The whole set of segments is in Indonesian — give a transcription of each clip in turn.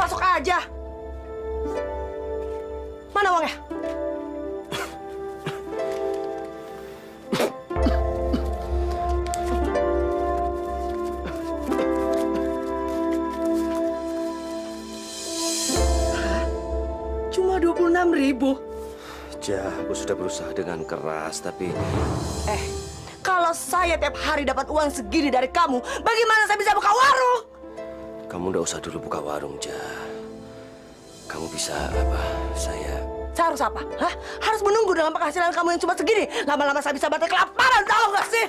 masuk aja. Mana uangnya? Cuma 26.000. Ja, aku sudah berusaha dengan keras, tapi... Kalau saya tiap hari dapat uang segini dari kamu, bagaimana saya bisa buka warung? Kamu nggak usah dulu buka warung, Ja. Kamu bisa apa? Saya harus apa? Hah? Harus menunggu dengan penghasilan kamu yang cuma segini. Lama-lama saya bisa mati kelaparan, tahu nggak sih?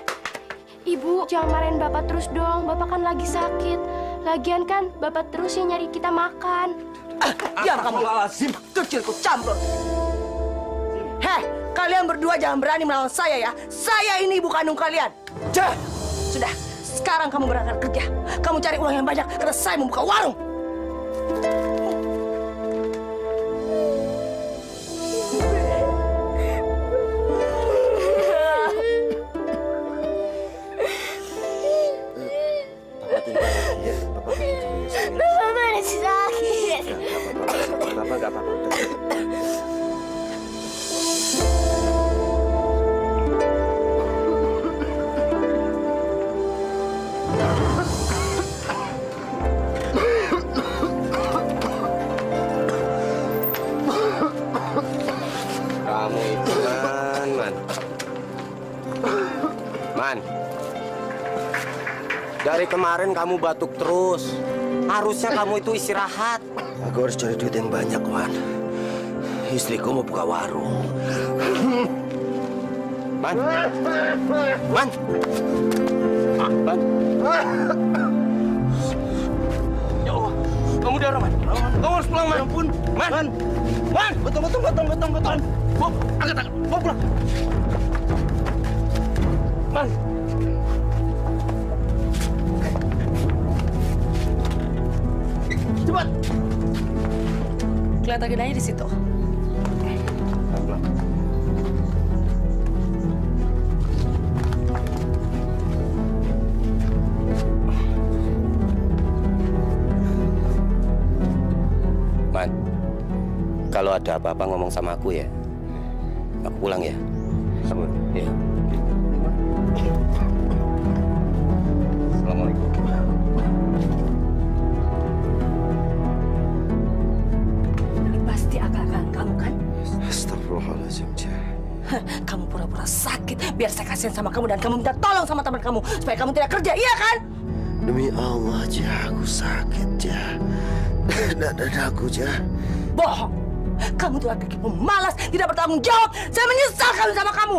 Ibu, jangan marahin Bapak terus dong. Bapak kan lagi sakit. Lagian kan Bapak terus yang nyari kita makan. Diam kamu. Kecilku campur. Heh, kalian berdua jangan berani melawan saya ya. Saya ini ibu kandung kalian. Ja! Sudah, sekarang kamu berangkat kerja. Kamu cari uang yang banyak karena saya membuka warung. Papa tinggal lagi ya. Papa pergi dulu ya, sayang. Bapak masih sakit. Papa nggak apa-apa. Kamu itu, Man. Dari kemarin kamu batuk terus. Harusnya kamu itu istirahat. Aku harus cari duit yang banyak, Man. Istriku mau buka warung. Man. Man. Man. Ya Allah. Kamu darah, Man. Kamu harus pulang, Man. Ya ampun. Man. Man. Betul. Bawa, angkat. Bawa pulang. Man. Cepat. Kelihatan aja di situ. Man, kalau ada apa-apa ngomong sama aku ya. Aku pulang ya. Aku, ya. Assalamualaikum. Ini pasti akal-akalan kamu kan? Astagfirullahaladzim, Ja. Kamu pura-pura sakit biar saya kasihan sama kamu dan kamu minta tolong sama teman kamu supaya kamu tidak kerja, iya kan? Demi Allah, Ja, aku sakit, Ja. Dadaku, Ja. Bohong. Kamu tuh laki-laki pemalas, tidak bertanggung jawab. Saya menyesal kawin sama kamu.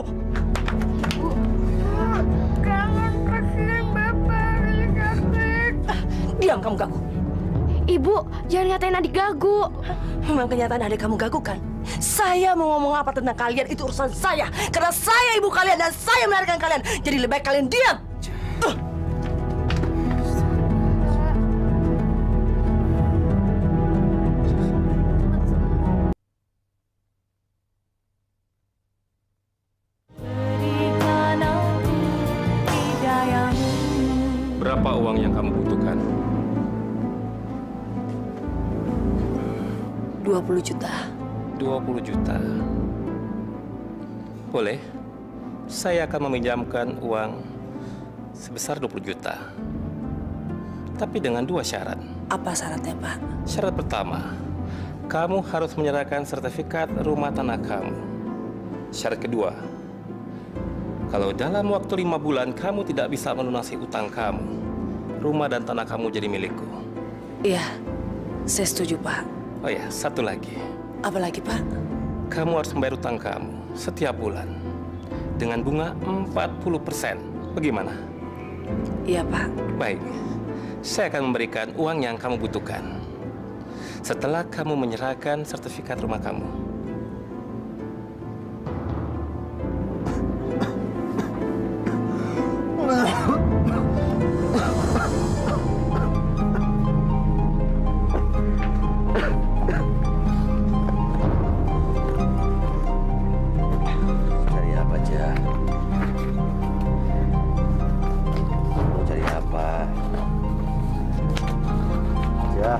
Jangan kasihan Bapak, lagi sakit. Diam kamu gagu. Ibu, jangan ngatain adik gagu. Memang kenyataan adik kamu gagu kan? Saya mau ngomong apa tentang kalian itu urusan saya. Karena saya ibu kalian dan saya melahirkan kalian. Jadi lebih baik kalian diam. Berapa uang yang kamu butuhkan? 20 juta. 20 juta. Boleh. Saya akan meminjamkan uang sebesar 20 juta. Tapi dengan 2 syarat. Apa syaratnya, Pak? Syarat pertama, kamu harus menyerahkan sertifikat rumah tanah kamu. Syarat kedua, kalau dalam waktu 5 bulan kamu tidak bisa melunasi utang kamu, rumah dan tanah kamu jadi milikku. Iya, saya setuju, Pak. Oh ya, satu lagi. Apa lagi, Pak? Kamu harus membayar utang kamu setiap bulan dengan bunga 40%. Bagaimana? Iya, Pak. Baik, saya akan memberikan uang yang kamu butuhkan setelah kamu menyerahkan sertifikat rumah kamu. Cari apa, Ja? Mau cari apa? Ja.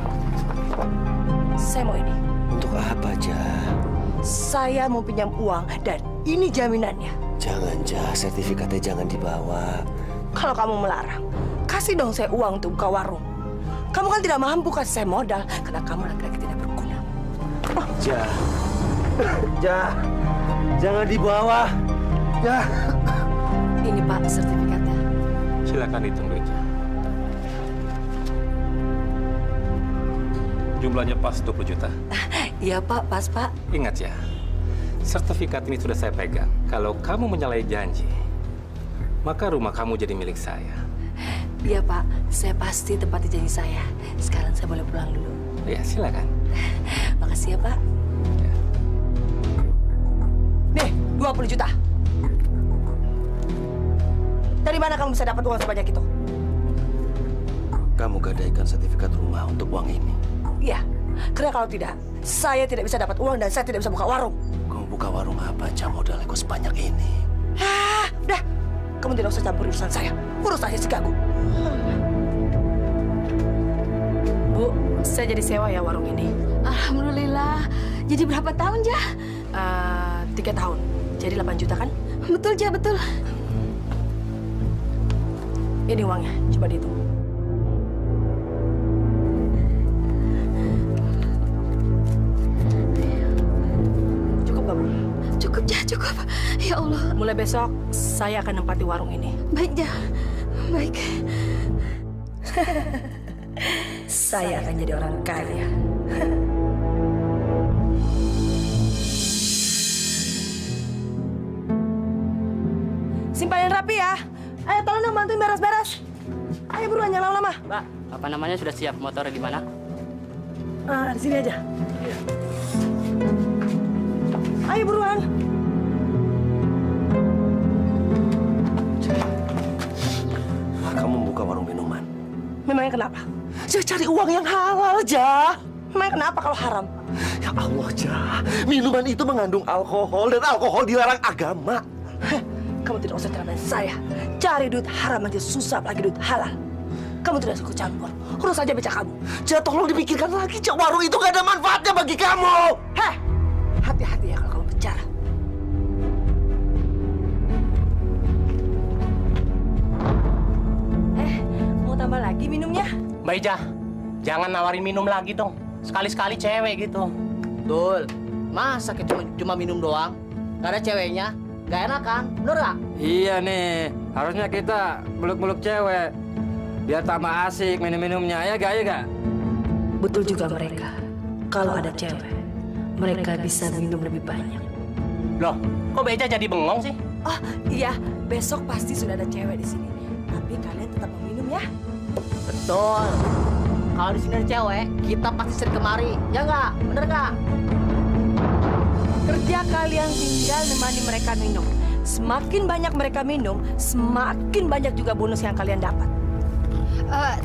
saya mau ini. Untuk apa, Jah? Saya mau pinjam uang dan ini jaminannya. Jangan, Jah. Sertifikatnya jangan dibawa. Kalau kamu melarang, kasih dong saya uang untuk buka warung. Kamu kan tidak mampu kasih saya modal karena kamu laki-laki tidak berguna. Jah. Jah. Jangan dibawa. Jah. Ini Pak sertifikatnya. Silakan hitung duitnya. Jumlahnya pas 20 juta. Iya Pak, pas Pak. Ingat ya, sertifikat ini sudah saya pegang. Kalau kamu menyalahi janji, maka rumah kamu jadi milik saya. Iya Pak, saya pasti tepati janji saya. Sekarang saya boleh pulang dulu. Ya, silakan. Makasih ya Pak. Ya. Nih, 20 juta. Dari mana kamu bisa dapat uang sebanyak itu? Kamu gadaikan sertifikat rumah untuk uang ini. Iya, karena kalau tidak, saya tidak bisa dapat uang dan saya tidak bisa buka warung. Kamu buka warung apa aja modalnya kok sebanyak ini? Udah. Kamu tidak usah campur urusan saya. Urus aja si Gagu. Bu, saya jadi sewa ya warung ini. Alhamdulillah. Jadi berapa tahun, Jah? 3 tahun. Jadi 8 juta kan? Betul, Jah, betul. Ini uangnya, coba dihitung. Cukup gak, Bu? Cukup, Jah, cukup. Ya Allah. Mulai besok, saya akan nempati warung ini. Baik, Jah. Baik. Saya akan jadi orang kaya. Simpanin rapi ya. Ayo tolong dong bantuin beres-beres. Ayo buruan, jangan lama-lama. Mbak, apa namanya sudah siap? Motornya di mana? Di sini aja. Ayo buruan. Kamu buka warung minuman. Memangnya kenapa? Saya cari uang yang halal, Jah. Memangnya kenapa kalau haram? Ya Allah, Jah. Minuman itu mengandung alkohol dan alkohol dilarang agama. Kamu tidak usah ceramain saya. Cari duit haram aja susah, apalagi duit halal. Kamu tidak suka campur. Urus saja becak kamu. Jah, tolong dipikirkan lagi, Jah. Warung itu gak ada manfaatnya bagi kamu. Heh, hati-hati ya kalau kamu bicara. Mau tambah lagi minumnya? Mbak Ija, jangan nawarin minum lagi dong. Sekali-sekali cewek gitu. Betul. Masa kita cuma minum doang? Gak ada ceweknya? Gak enak kan? Bener gak? Iya nih, harusnya kita meluk-meluk cewek. Biar tambah asik minum-minumnya, ya gak, ya gak? Betul juga mereka. Kalau ada cewek, mereka bisa minum lebih banyak. Loh, kok Beja jadi bengong sih? Oh iya, besok pasti sudah ada cewek di sini. Tapi kalian tetap meminum ya. Betul. Kalau di sini ada cewek, kita pasti sering kemari. Ya nggak? Bener nggak? Kerja kalian tinggal nemani mereka minum. Semakin banyak mereka minum, semakin banyak juga bonus yang kalian dapat.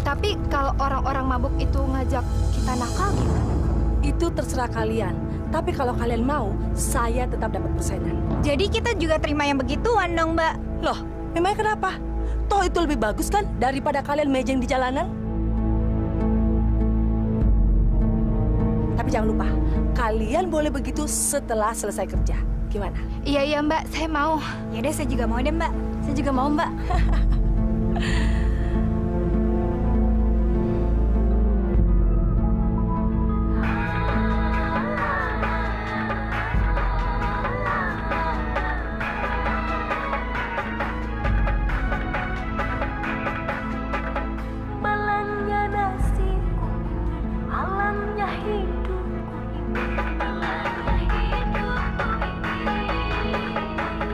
Tapi kalau orang-orang mabuk itu ngajak kita nakal gimana? Itu terserah kalian. Tapi kalau kalian mau, saya tetap dapat persenan. Jadi kita juga terima yang begituan dong, Mbak. Loh, memangnya kenapa? Toh itu lebih bagus kan daripada kalian mejeng di jalanan? Tapi jangan lupa, kalian boleh begitu setelah selesai kerja. Gimana? Iya, iya, Mbak. Saya mau. Ya deh, saya juga mau deh, Mbak. Saya juga mau, Mbak.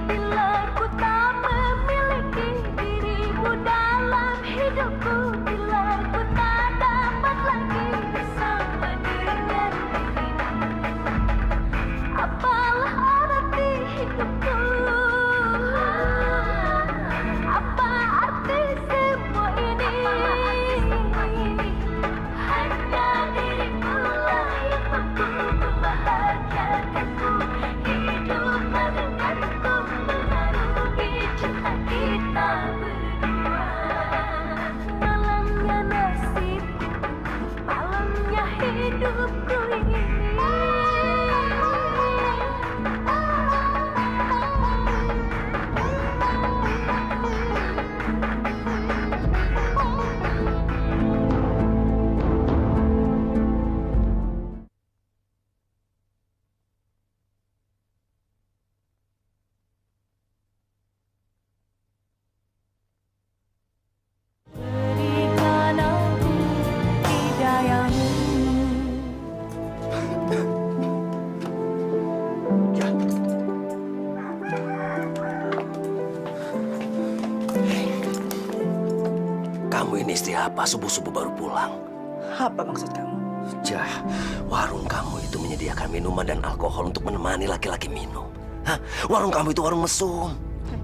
Bila ku tak memiliki dirimu dalam apa subuh-subuh baru pulang? Apa maksud kamu? Jah, warung kamu itu menyediakan minuman dan alkohol untuk menemani laki-laki minum. Hah? Warung kamu itu warung mesum.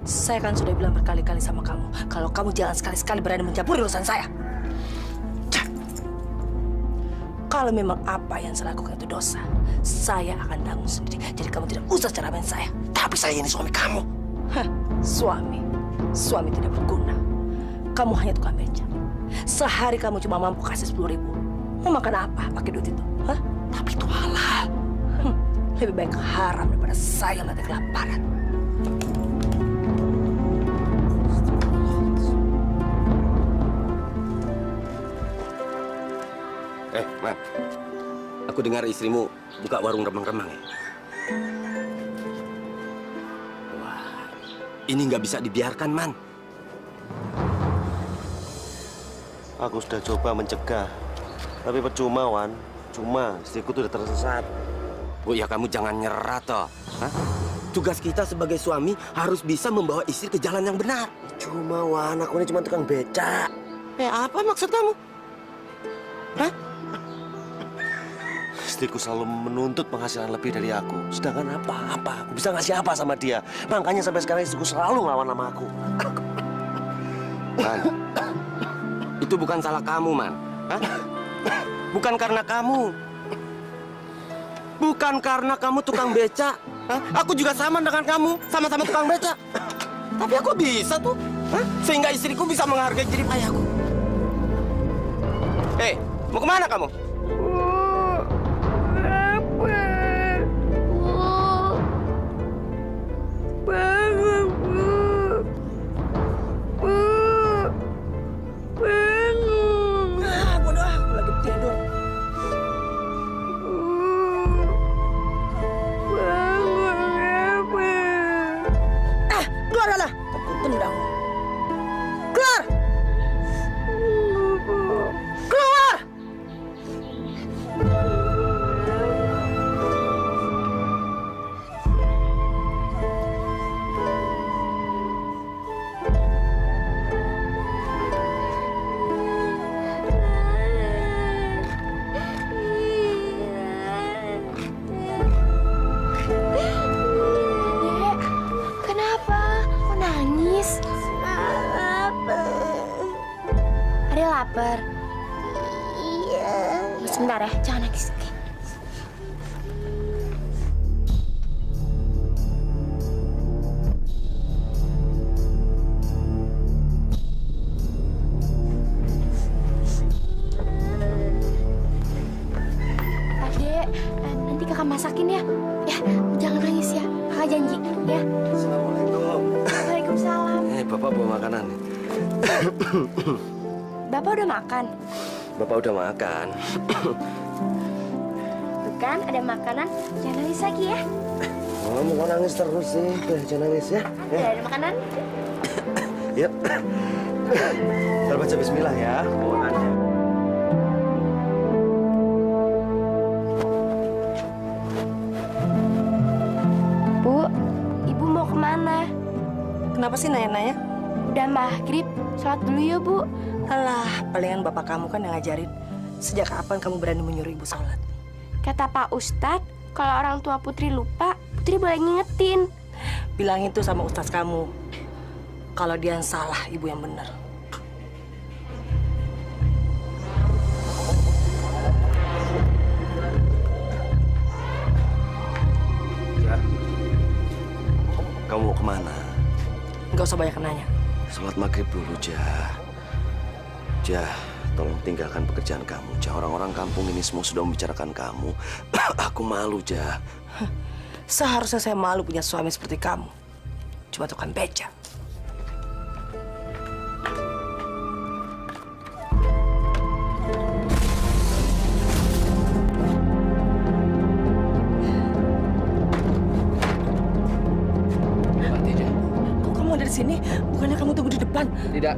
Saya kan sudah bilang berkali-kali sama kamu, kalau kamu jangan sekali-sekali berani mencampuri urusan saya. Jah. Kalau memang apa yang saya lakukan itu dosa, saya akan tanggung sendiri. Jadi kamu tidak usah ceramain saya. Tapi saya ini suami kamu. Hah, suami? Suami tidak berguna. Kamu hanya tukang beca. Sehari kamu cuma mampu kasih 10.000. Mau makan apa pakai duit itu? Hah? Tapi itu halal. Lebih baik haram daripada saya mati kelaparan. Man, aku dengar istrimu buka warung remang-remang ya? Wah, ini nggak bisa dibiarkan, Man. Aku sudah coba mencegah, tapi percuma, Wan. Cuma istriku tuh udah tersesat. Bu, ya kamu jangan nyerah, toh. Hah? Tugas kita sebagai suami harus bisa membawa istri ke jalan yang benar. Cuma, Wan, aku ini cuma tukang becak. Apa maksud kamu? Hah? Istriku selalu menuntut penghasilan lebih dari aku. Sedangkan apa-apa, aku bisa ngasih apa sama dia. Makanya sampai sekarang istriku selalu ngelawan sama aku. Man, itu bukan salah kamu, Man. Hah? Bukan karena kamu. Bukan karena kamu tukang beca. Hah? Aku juga sama dengan kamu. Sama-sama tukang beca. Tapi aku bisa tuh. Hah? Sehingga istriku bisa menghargai jerih payahku. Mau kemana kamu? Lapar. Iya. Sebentar ya, jangan nangis. Oke. Adek, nanti kakak masakin ya. Ya, jangan nangis ya. Kakak janji ya. Assalamualaikum. Waalaikumsalam. Bapak bawa makanan nih. Bapak udah makan? Bapak udah makan. Tuh kan, ada makanan. Jangan nangis lagi ya. Kamu kok nangis terus sih? Jangan nangis ya. Ada makanan. Yuk. Kita baca bismillah ya. Bawaannya. Bu, Ibu mau kemana? Kenapa sih nanya-nanya? Udah maghrib, sholat dulu ya Bu. Alah, palingan bapak kamu kan yang ngajarin. Sejak kapan kamu berani menyuruh ibu sholat? Kata Pak Ustadz, kalau orang tua Putri lupa, Putri boleh ngingetin. Bilang itu sama ustaz kamu. Kalau dia yang salah, ibu yang benar. Ya. Kamu mau kemana? Nggak usah banyak nanya. Sholat maghrib dulu, Jah. Jah, tolong tinggalkan pekerjaan kamu, Jah. Orang-orang kampung ini semua sudah membicarakan kamu. Aku malu, Jah. Seharusnya saya malu punya suami seperti kamu. Cuma tukang beca. Mbak Tija. Kok kamu ada di sini? Bukannya kamu tunggu di depan? Tidak,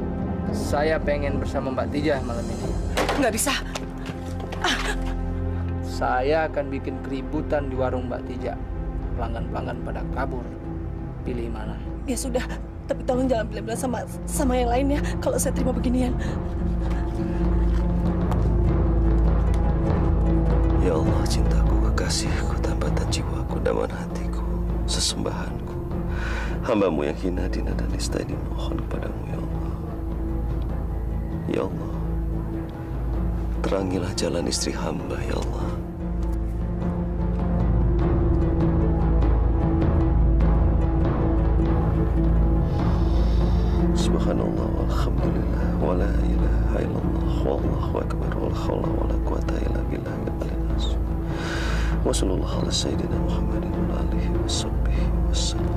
saya pengen bersama Mbak Tija malam ini. Nggak bisa. Saya akan bikin keributan di warung Mbak Tija. Pelanggan-pelanggan pada kabur. Pilih mana? Ya sudah, tapi tolong jangan bilang-bilang sama yang lain ya kalau saya terima beginian. Allah, cintaku, kekasihku, tambatan jiwaku, daman hatiku, sesembahanku, hamba-Mu yang hina, dina, dan nista ini mohon kepadamu, ya Allah. Ya Allah, terangilah jalan istri hamba, ya Allah. Subhanallah, walhamdulillah, wa la ilaha illallah, wallahu akbar, wal hawla wa la quwata illa billahi al-aliyyil azim. Wa sallallahu ala sayyidina Muhammadin wa alihi wa sahbihi wasallam.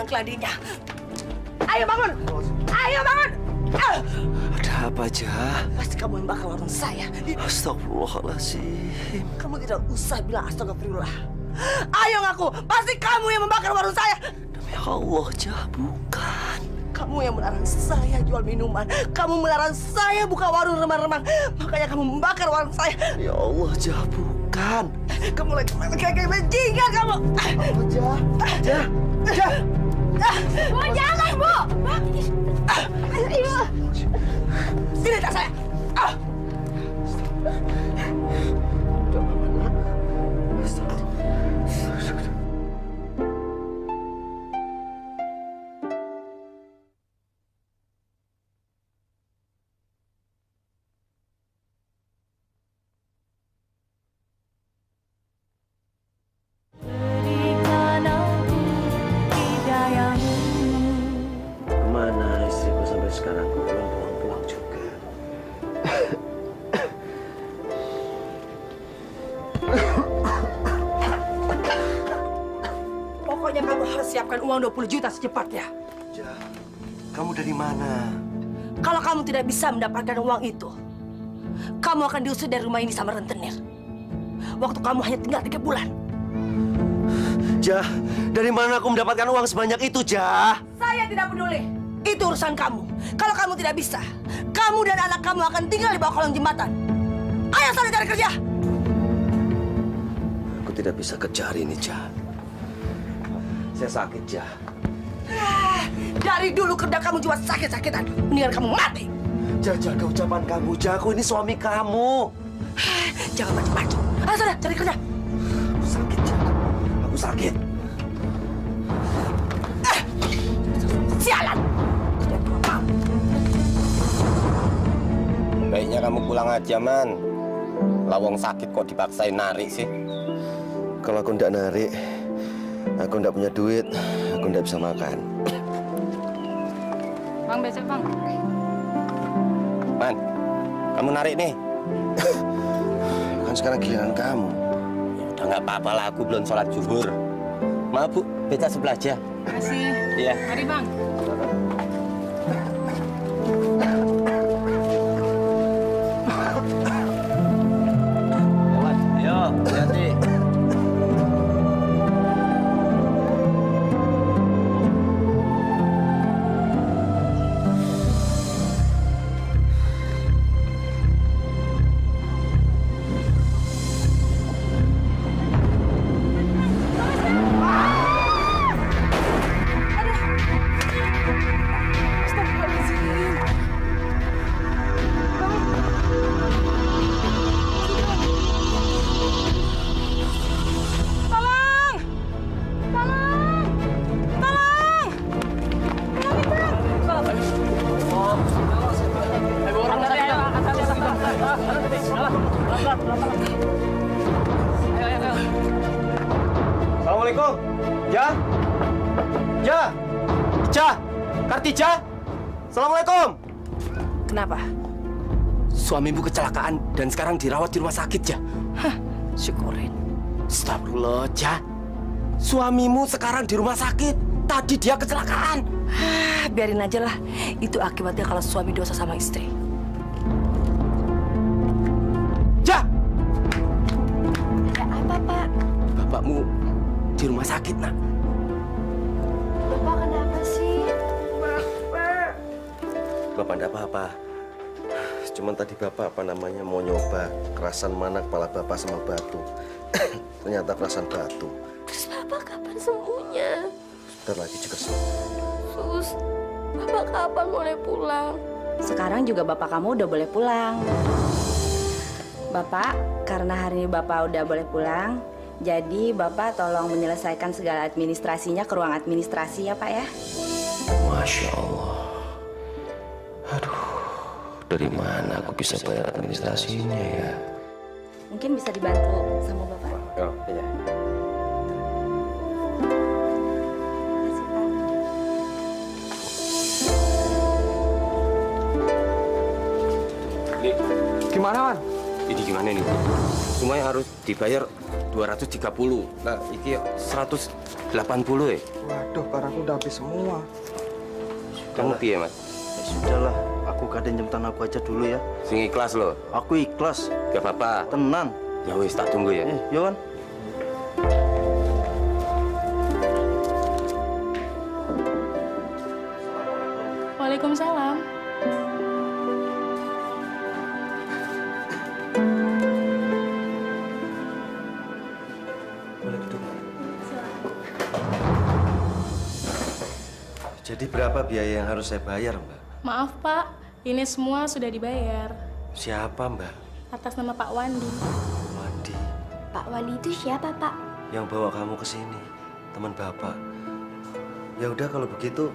Keladinya. Ayo bangun! Ayo bangun! Ada apa, Jah? Pasti kamu yang bakal warung saya. Astagfirullahaladzim. Kamu tidak usah bilang astagfirullah. Ayo ngaku, pasti kamu yang membakar warung saya. Demi Allah, Jah, bukan. Kamu yang melarang saya jual minuman. Kamu melarang saya buka warung remang-remang. Makanya kamu membakar warung saya. Ya Allah, Jah, bukan. Kamu lagi kayak bajingan kamu. Jah, Jah, Jah. Bu, jangan, Bu! Ibu. Sini tas saya. Kemana istriku sampai sekarang kok belum pulang-pulang juga? Pokoknya kamu harus siapkan uang 20 juta secepatnya. Jah, kamu dari mana? Kalau kamu tidak bisa mendapatkan uang itu, kamu akan diusir dari rumah ini sama rentenir. Waktu kamu hanya tinggal 3 bulan. Jah, dari mana aku mendapatkan uang sebanyak itu, Jah? Saya tidak peduli. Itu urusan kamu. Kalau kamu tidak bisa, kamu dan anak kamu akan tinggal di bawah kolong jembatan. Ayo sana cari kerja. Aku tidak bisa kerja hari ini, Jah. Saya sakit, Jah. Dari dulu kerja kamu cuma sakit-sakitan. Mendingan kamu mati. Jah, jaga ucapan kamu, Jah. Aku ini suami kamu. Jangan macam-macam. Ayo sana cari kerja. Aku sakit, Jah. Aku sakit. Sialan. Kerja tua kamu. Baiknya kamu pulang aja, Man. Lawang sakit kok dipaksain narik sih. Kalau aku ndak narik, aku ndak punya duit, aku ndak bisa makan. Bang, besok, Bang. Man, kamu narik nih. Kan sekarang giliran kamu. Udah nggak apa-apa lah, aku belum sholat zuhur. Maaf, Bu, beca sebelah aja. Makasih. Iya. Mari, Bang. Yo, hati-hati. Assalamualaikum. Ja? Ja? Ja? Kartija? Assalamualaikum. Kenapa? Suamimu kecelakaan dan sekarang dirawat di rumah sakit, Ja. Syukurin. Astagfirullah, Ja. Suamimu sekarang di rumah sakit. Tadi dia kecelakaan. Biarin aja lah. Itu akibatnya kalau suami dosa sama istri. Ja! Ada apa, Pak? Bapakmu di rumah sakit, nak. Bapak kenapa sih? Bapak enggak apa-apa. Cuman tadi Bapak mau nyoba kerasan mana kepala Bapak sama batu. Ternyata kerasan batu. Terus Bapak kapan sembuhnya? Bentar lagi juga sembuh. Sus, Bapak kapan boleh pulang? Sekarang juga bapak kamu udah boleh pulang. Bapak, karena hari ini bapak udah boleh pulang, jadi bapak tolong menyelesaikan segala administrasinya ke ruang administrasi ya, Pak ya. Masya Allah. Aduh, dari mana aku bisa bayar administrasinya ya? Mungkin bisa dibantu sama bapak. Oh, iya. Gimana, Wan? Ini gimana nih? Semuanya harus dibayar 230. Nah, ini 180 ya. Waduh, barangku udah habis semua. Kamu piye, Mas? Ya sudahlah, aku kadang jam tanah aku aja dulu ya. Sing ikhlas loh. Aku ikhlas, Gak apa-apa. tenan. Ya wis, tak tunggu ya. Yohan. Waalaikumsalam. Boleh duduk. Jadi berapa biaya yang harus saya bayar, Mbak? Maaf Pak, ini semua sudah dibayar Siapa, Mbak? atas nama Pak Wandi. Wandi. Pak Wali itu siapa, Pak? Yang bawa kamu ke sini, teman Bapak. Ya udah kalau begitu,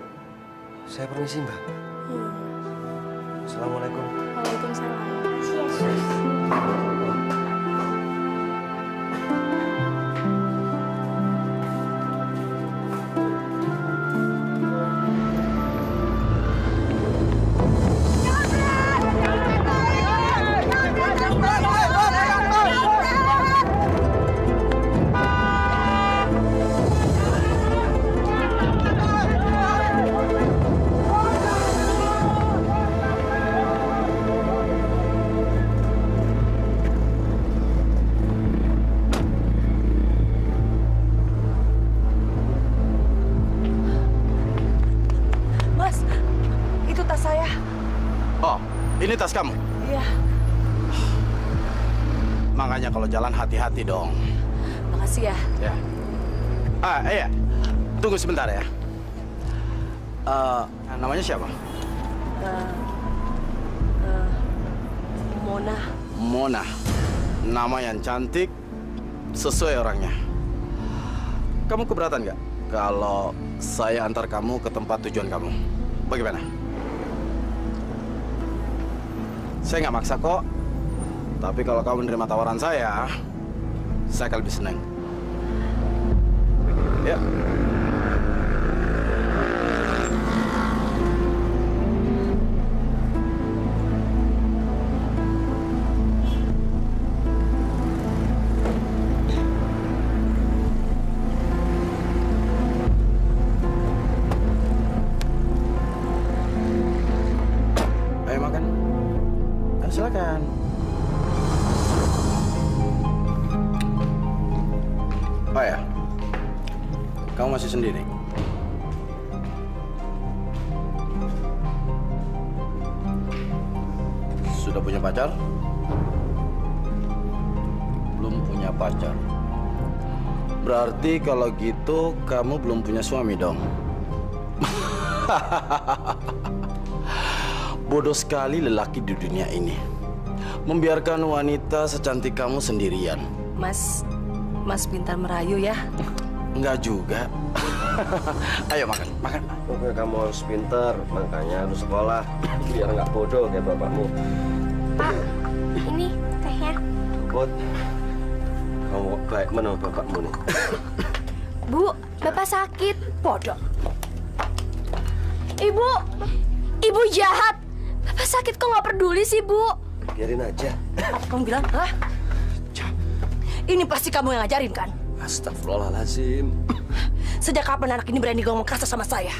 saya permisi, Mbak. Assalamualaikum. Waalaikumsalam. Mas, itu tas saya. Oh, ini tas kamu? Iya, Makanya kalau jalan hati-hati dong. makasih ya. Ya. Iya. Tunggu sebentar ya. Namanya siapa? Mona. Mona. Nama yang cantik, sesuai orangnya. Kamu keberatan nggak kalau saya antar kamu ke tempat tujuan kamu? Bagaimana? Saya nggak maksa kok. Tapi kalau kamu menerima tawaran saya akan lebih senang. Ya. Ayo makan. Ayo silakan. Oh ya, kamu masih sendiri? Sudah punya pacar? Belum punya pacar. Berarti kalau gitu kamu belum punya suami dong. Bodoh sekali lelaki di dunia ini. Membiarkan wanita secantik kamu sendirian. Mas pintar merayu ya. Enggak juga. Ayo makan, makan. Pokoknya kamu harus pintar, makanya harus sekolah. Biar nggak bodoh kayak bapakmu. Pak, ini tehnya. Bot, kamu baik mana bapakmu nih? Bu, Bapak sakit. Bodoh. Ibu jahat. Bapak sakit kok nggak peduli sih, Bu? Biarin aja. Apa kamu bilang? Hah? Ini pasti kamu yang ngajarin kan? Astagfirullahaladzim. Sejak kapan anak ini berani ngomong kasar sama saya?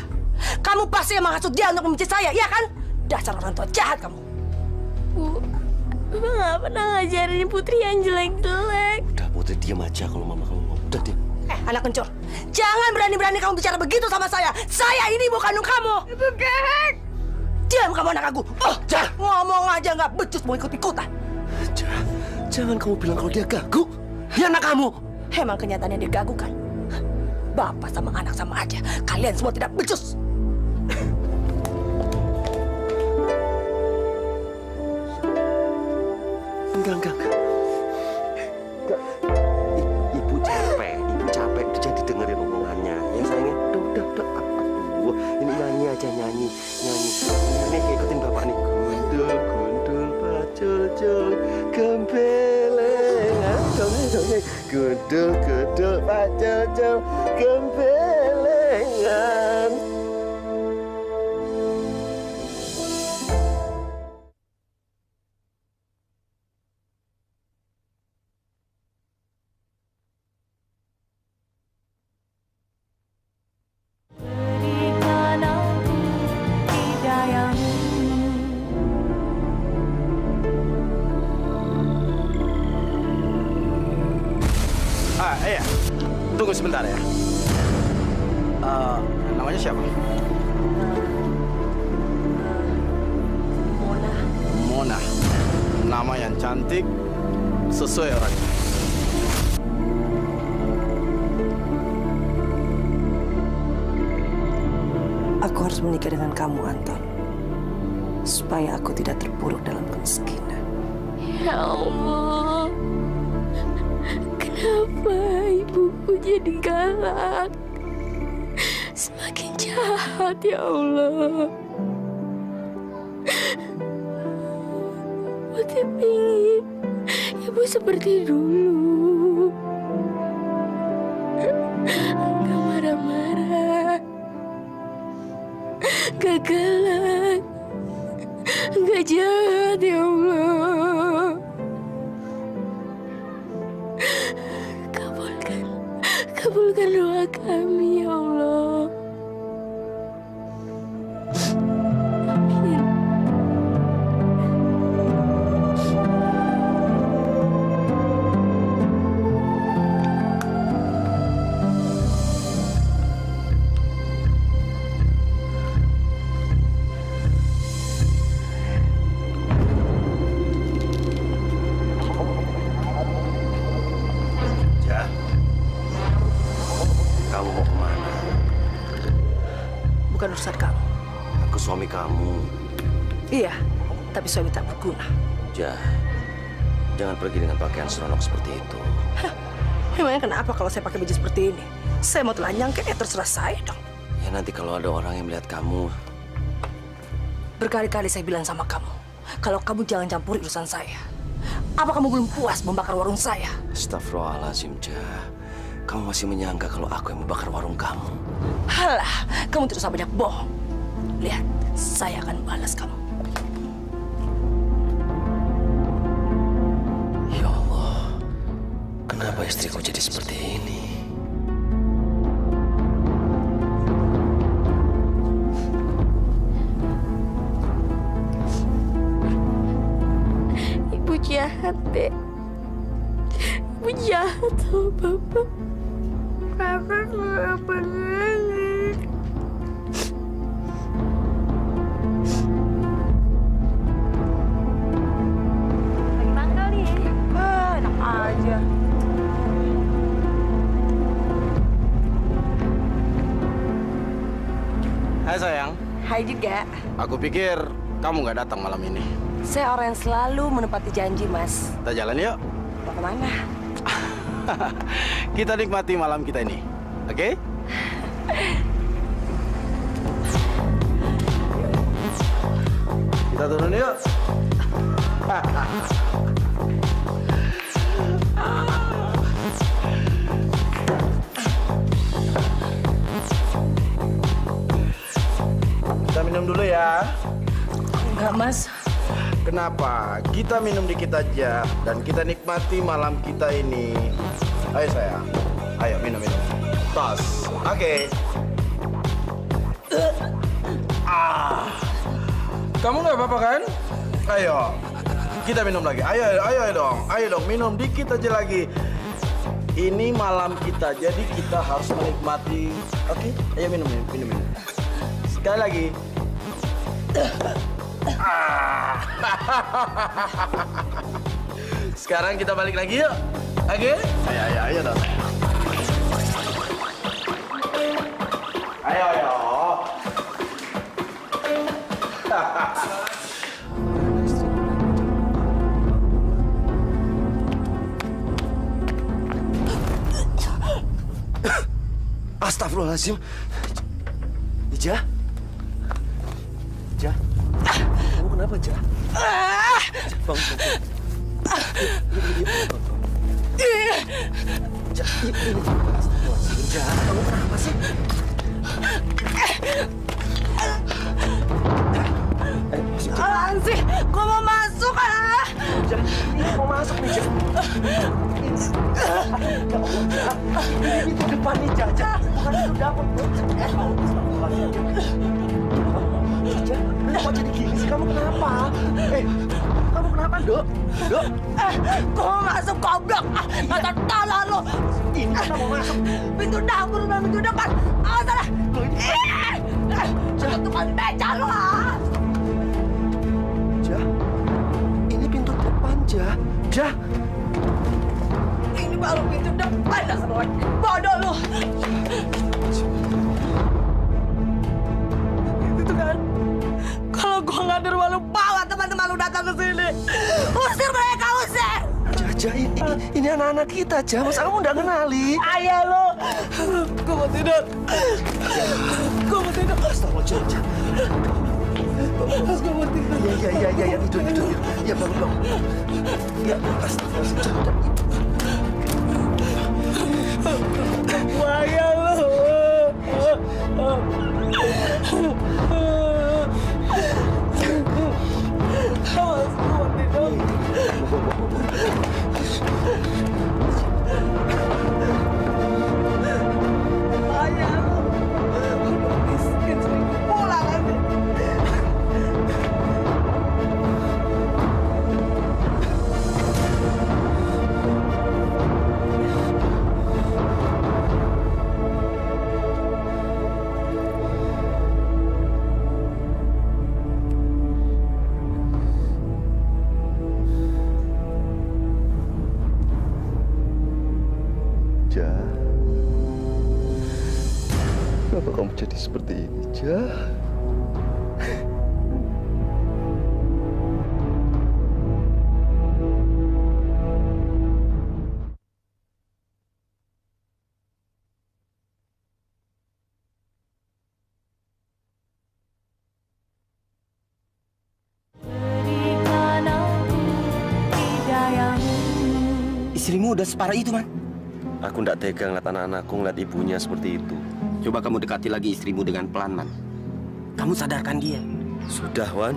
Kamu pasti yang menghasut dia untuk membenci saya, iya kan? Dasar orang tua jahat kamu. Bu, Mama nggak pernah ngajarin Putri yang jelek-jelek. Udah, Putri diam aja kalau mama kamu ngomong. Udah, diam. Anak kencur, jangan berani-berani kamu bicara begitu sama saya. Saya ini ibu kandung kamu. Ibu kek. Diam kamu anak aku. Oh, ngomong aja nggak becus mau ikut-ikutan. Jangan kamu bilang kalau dia gagu. Dia anak kamu. Emang kenyataannya dia gagu kan? Bapak sama anak sama aja. Kalian semua tidak becus. Enggak. Ibu capek. Udah jadi dengerin omongannya. Ya sayangnya. Udah. Aduh, ini nyanyi aja, nyanyi. Nih, ikutin bapak nih. Gundul, pacul, gembelengan. Gundul, pacul, gembelengan. Iya. Tunggu sebentar ya. Namanya siapa? Mona. Nama yang cantik, sesuai orangnya. Aku harus menikah dengan kamu, Anton. Supaya aku tidak terpuruk dalam kemiskinan. Ya Allah, kenapa ibuku jadi galak? Semakin jahat, ya Allah. Putri pingin ibu seperti dulu. Gak marah-marah, gak galak, gak jahat, ya Allah. Kabulkan doa kami, ya Allah. Amin. Kamu mau kemana? Bukan urusan kamu. Aku suami kamu. Iya, tapi suami tak berguna. Jangan pergi dengan pakaian seronok seperti itu. Memangnya kenapa kalau saya pakai baju seperti ini? Saya mau telanjang kayak terserah saya dong. Ya nanti kalau ada orang yang melihat kamu. Berkali-kali saya bilang sama kamu, kalau kamu jangan campuri urusan saya. Apa kamu belum puas membakar warung saya? Astagfirullahaladzim, Kamu masih menyangka kalau aku yang membakar warung kamu? Halah, kamu tidak usah banyak bohong. Lihat, saya akan balas kamu. Ya Allah, kenapa istriku jadi seperti ini? Ibu jahat, Dek. Ibu jahat sama Bapak. Kakak nggak banget. Lagi tanggal nih. Enak aja. Hai sayang. Hai juga. Aku pikir kamu nggak datang malam ini. Saya orang yang selalu menepati janji, Mas. Kita jalan yuk. Mau kemana? Kita nikmati malam kita ini. Oke? Kita turun yuk. Kita minum dulu ya. Enggak, Mas. Kenapa? Kita minum dikit aja dan kita nikmati malam kita ini. Ayo sayang, ayo minum. Tos, oke. Kamu nggak apa-apa kan? Ayo, kita minum lagi. Ayo dong, minum dikit aja lagi. Ini malam kita, jadi kita harus menikmati. Oke, ayo minum. Sekali lagi. Sekarang kita balik lagi yuk. Oke? Ayo dong. Ayo. Astagfirullahaladzim. Ija? Kamu kenapa, Ija? Bangun. Ija, kamu kenapa sih? Sih, gua mau masuk Ini mau masuk nih, Ja. Ini tuh depan nih, Ja. Bukan itu dapur. Ja, kok jadi gini sih? Kamu kenapa? Kamu kenapa, Dok? Gua mau masuk goblok. Mata tolong lo. Ini kita mau masuk. Pintu dapur, pintu depan. Salah. Jangan tukang beca lo. Ja, ini pintu depan, Ja. Ini baru pintu depan dah semua. Bodoh lu. Itu kan. Kalau gua nggak ada rumah lu, bawa teman-teman lu datang ke sini. Usir mereka, usir. Ja, ini anak-anak kita, Ja. Masa kamu nggak kenali? Ayah lu. Gua mau tidur. Astagfirullah, Ja. Gua mau tidur. Iya, tidur. Ya, bangun. Ya, astagfirullah, Ja. Ayah lu. Ja, kenapa kamu jadi seperti ini, Ja? Istrimu udah separah itu, Man. Aku nggak tega ngeliat anak-anakku ngeliat ibunya seperti itu. Coba kamu dekati lagi istrimu dengan pelan, Man. Kamu sadarkan dia. Sudah, Wan.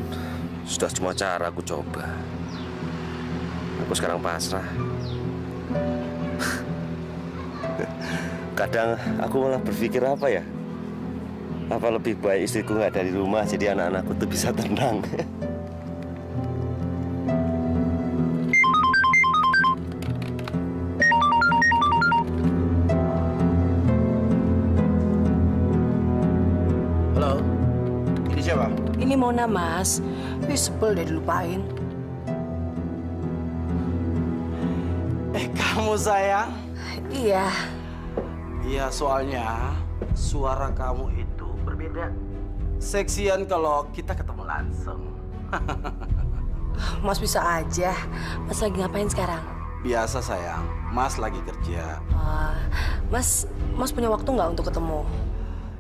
Sudah semua cara aku coba. Aku sekarang pasrah. Kadang aku malah berpikir apa ya? Apa lebih baik istriku nggak ada di rumah jadi anak-anakku tuh bisa tenang. Halo, ini siapa? Ini Mona, Mas. Ih, sebel deh dilupain. Kamu sayang? Iya. Iya, soalnya suara kamu itu berbeda. Seksian kalau kita ketemu langsung. Mas bisa aja. Mas lagi ngapain sekarang? Biasa sayang, Mas lagi kerja. Mas punya waktu nggak untuk ketemu?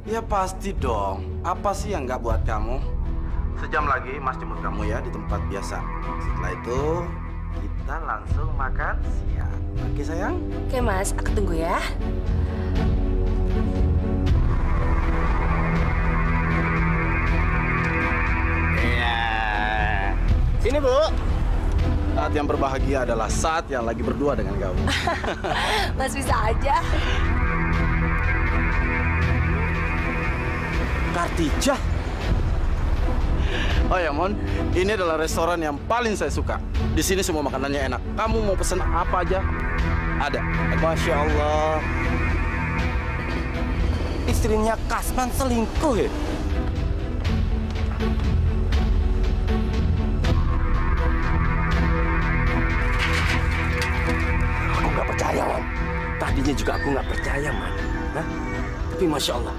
Ya pasti dong. Apa sih yang nggak buat kamu? Sejam lagi Mas jemput kamu ya di tempat biasa. Setelah itu kita langsung makan siang. Oke sayang? Oke Mas, aku tunggu ya. Sini Ini, Bu. Saat yang berbahagia adalah saat yang lagi berdua dengan kamu. Mas bisa aja. Kartijah. Oh ya, Mon. Ini adalah restoran yang paling saya suka. Di sini semua makanannya enak. Kamu mau pesen apa aja? Ada. Masya Allah. Istrinya Kasman selingkuh ya? Aku nggak percaya, Wan. Tadinya juga aku nggak percaya, Man. Hah? Tapi Masya Allah,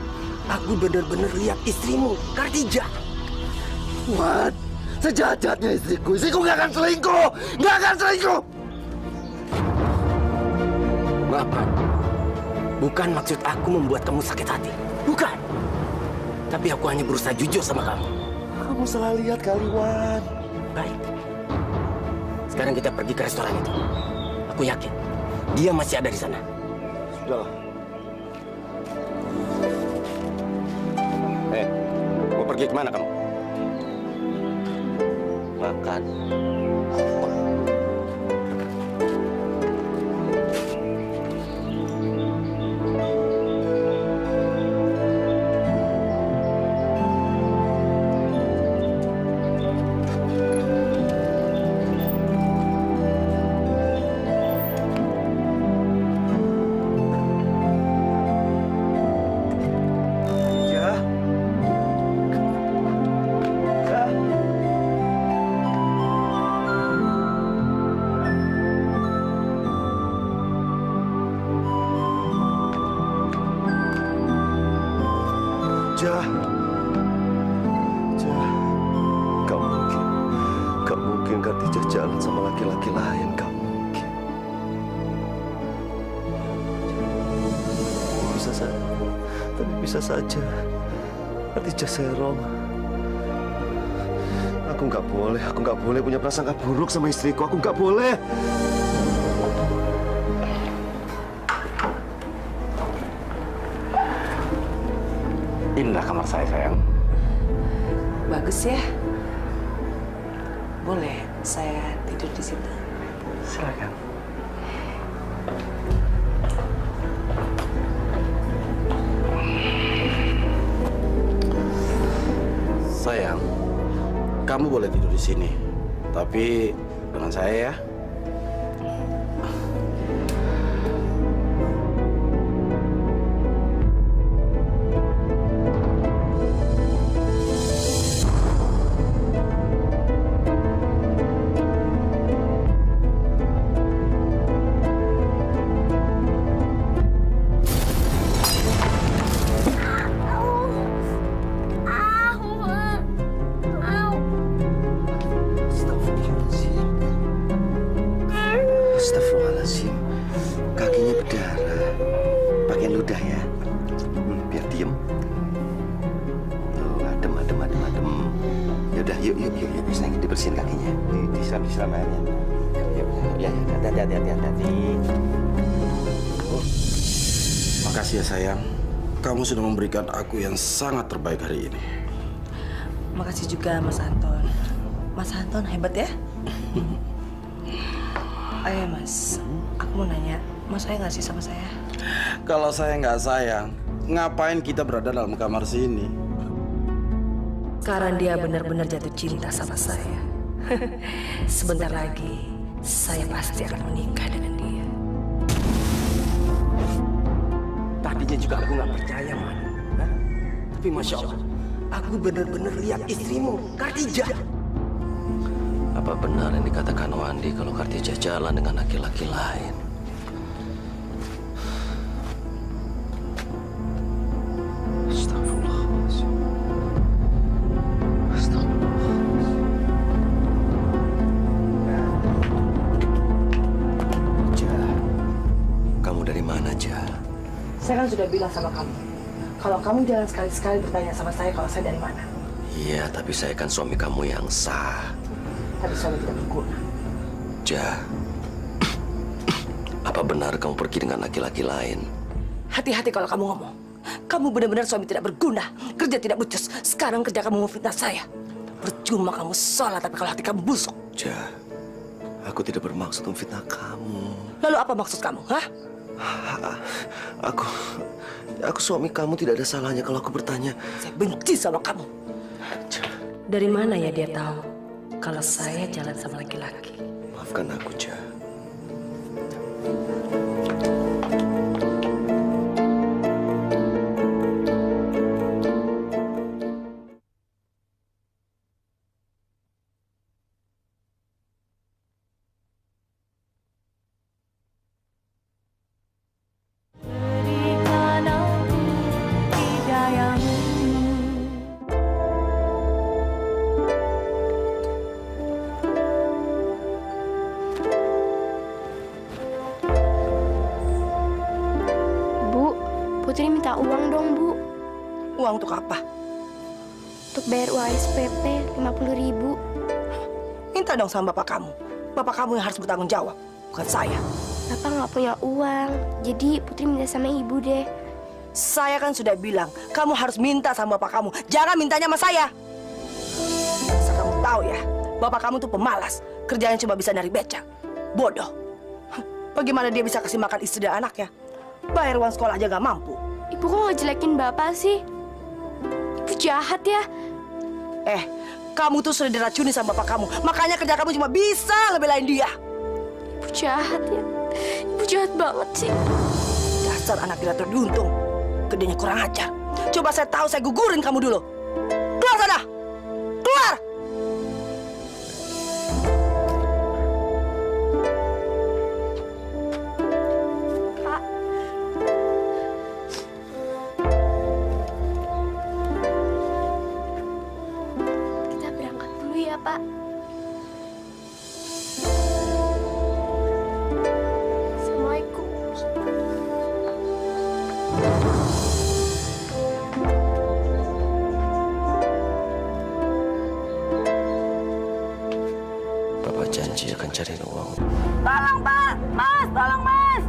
aku benar-benar lihat istrimu, Kartijah. Wan, sejahatnya istriku. Istriku nggak akan selingkuh. Nggak akan selingkuh. Maaf, Man. Bukan maksud aku membuat kamu sakit hati. Bukan. Tapi aku hanya berusaha jujur sama kamu. Kamu salah lihat kali, Wan. Baik. Sekarang kita pergi ke restoran itu. Aku yakin dia masih ada di sana. Sudahlah. Mau pergi kemana kamu? Makan. Jah, gak mungkin Kartijah jalan sama laki-laki lain, gak mungkin. Bisa saja. Kartijah serong. Aku nggak boleh punya prasangka buruk sama istriku. Aku nggak boleh. Indah kamar saya, sayang. Bagus ya. Boleh saya tidur di situ? Silakan. Sayang, kamu boleh tidur di sini. Tapi dengan saya ya. Astagfirullahaladzim. Kakinya berdarah. Pakai ludah ya. Biar diem. Oh, adem. Yaudah, yuk. Senang dibersihin kakinya. Disiram airnya. Yuk. Ya, hati-hati. Oh. Makasih ya sayang. Kamu sudah memberikan aku yang sangat terbaik hari ini. Makasih juga Mas Anton. Mas Anton hebat ya. Ayo Mas, aku mau nanya, Mas sayang nggak sih sama saya? Kalau saya nggak sayang, ngapain kita berada dalam kamar sini? Sekarang dia benar-benar jatuh cinta sama saya. Sebentar lagi, saya pasti akan menikah dengan dia. Tadinya juga aku nggak percaya, Man. Hah? Tapi Masya Allah, aku benar-benar lihat istrimu, Kartijah. Apa benar yang dikatakan Wandi kalau Kartijah jalan dengan laki-laki lain? Astagfirullahaladzim. Jah, kamu dari mana, Jah? Saya kan sudah bilang sama kamu, kalau kamu jangan sekali-sekali bertanya sama saya kalau saya dari mana. Iya, tapi saya kan suami kamu yang sah. Tapi suami tidak berguna. Jah, apa benar kamu pergi dengan laki-laki lain? Hati-hati kalau kamu ngomong. Kamu benar-benar suami tidak berguna, kerja tidak becus. Sekarang kerja kamu memfitnah saya. Percuma kamu sholat, tapi kalau hati kamu busuk. Ja, aku tidak bermaksud memfitnah kamu. Lalu apa maksud kamu, hah? Aku suami kamu, tidak ada salahnya kalau aku bertanya. Saya benci sama kamu. Dari mana ya dia tahu kalau saya jalan sama laki-laki? Maafkan aku, Ja. Putri minta uang dong, Bu. Uang untuk apa? Untuk bayar uang SPP 50.000. Minta dong sama bapak kamu. Bapak kamu yang harus bertanggung jawab, bukan saya. Bapak nggak punya uang, jadi Putri minta sama Ibu deh. Saya kan sudah bilang, kamu harus minta sama bapak kamu. Jangan mintanya sama saya. Asal kamu tahu ya, bapak kamu tuh pemalas. Kerjanya cuma bisa nyari becak. Bodoh. Bagaimana dia bisa kasih makan istri dan anaknya? Bayar uang sekolah aja gak mampu. Ibu kok nggak jelekin Bapak sih? Ibu jahat ya. Kamu tuh sudah diracuni sama bapak kamu. Makanya kerja kamu cuma bisa ngebelain dia. Ibu jahat ya. Ibu jahat banget sih. Dasar anak tidak teruntung. Gedenya kurang ajar. Coba saya tahu, saya gugurin kamu dulu. Keluar sana! Keluar! Pak. Assalamualaikum. Bapak janji akan cari uang. Tolong, Pak! Mas! Tolong, Mas!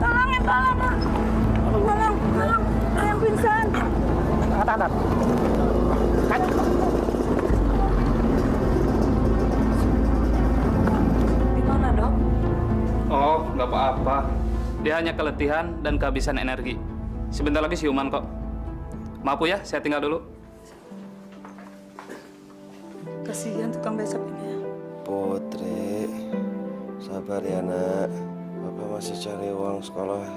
Tolongin, tolong, Pak! Tolong! Ada yang pingsan! Tahan. Oh, nggak apa-apa. Dia hanya keletihan dan kehabisan energi. Sebentar lagi siuman kok. Maaf ya, saya tinggal dulu. Kasihan tukang becak ini. Putri, sabar ya nak. Bapak masih cari uang sekolah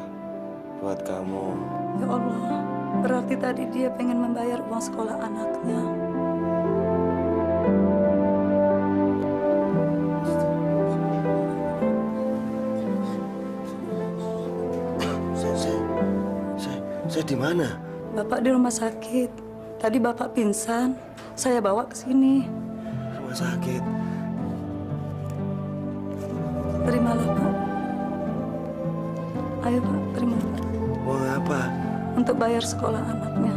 buat kamu. Ya Allah, berarti tadi dia pengen membayar uang sekolah anaknya. Saya di mana? Bapak di rumah sakit. Tadi Bapak pingsan. Saya bawa ke sini. Rumah sakit. Terimalah, Pak. Ayo, Pak, terimalah. Uang apa? Untuk bayar sekolah anaknya.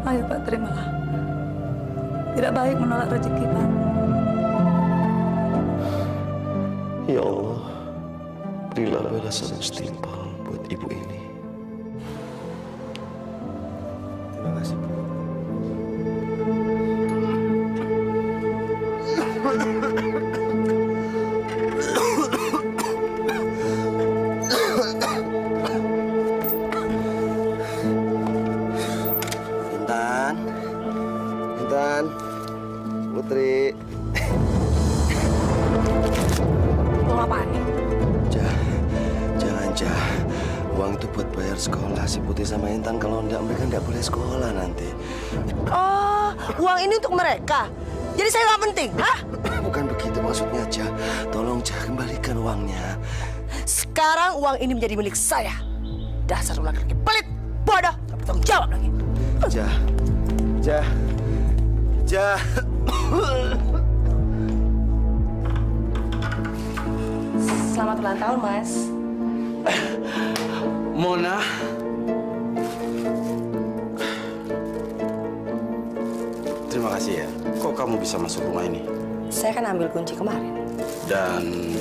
Ayo, Pak, terimalah. Tidak baik menolak rezeki, Pak. Ya Allah, berilah balasan yang setimpal buat ibu ini. Terima kasih, Bu. Intan, Putri. Mau apaan nih? Jangan. Uang itu buat bayar sekolah si Putri sama Intan. Kalau enggak, mereka enggak boleh sekolah nanti. Oh, uang ini untuk mereka. Jadi saya nggak penting, hah? Bukan begitu maksudnya, Ja. Tolong, Ja, kembalikan uangnya. Sekarang uang ini menjadi milik saya. Dasar laki-laki pelit, bodoh, nggak bertanggung jawab lagi. Ja. Selamat ulang tahun, Mas. Mona. Terima kasih ya. Kok kamu bisa masuk rumah ini? Saya kan ambil kunci kemarin. Dan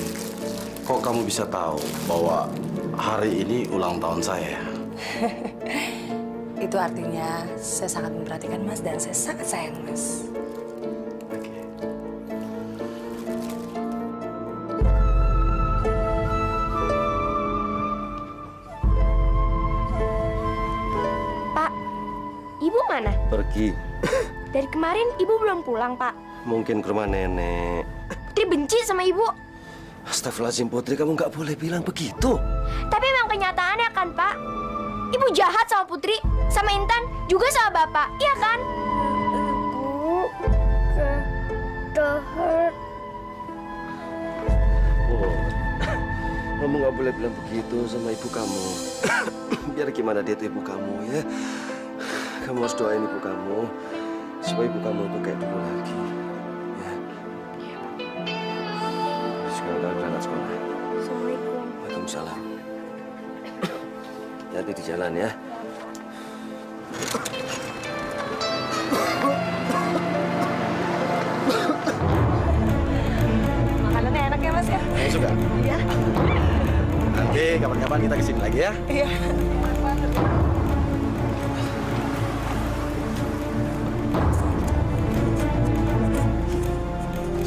kok kamu bisa tahu bahwa hari ini ulang tahun saya? Itu artinya saya sangat memperhatikan Mas dan saya sangat sayang Mas. kemana? Pergi. Dari kemarin ibu belum pulang, Pak. Mungkin ke rumah nenek. Putri benci sama ibu. Astagfirullahaladzim Putri, kamu nggak boleh bilang begitu. Tapi memang kenyataannya kan, Pak. Ibu jahat sama Putri, sama Intan, juga sama Bapak. Iya kan? Oh, kamu nggak boleh bilang begitu sama ibu kamu. Biar gimana dia tuh ibu kamu ya. Kamu harus doain ibu kamu supaya ibu kamu itu kayak dulu lagi. Ya. Sekarang kita berangkat sekolah. Assalamualaikum. Waalaikumsalam. Hati-hati di jalan ya. Makanannya enak ya, Mas ya? Kamu suka? Iya. Nanti kapan-kapan kita kesini lagi ya. Iya.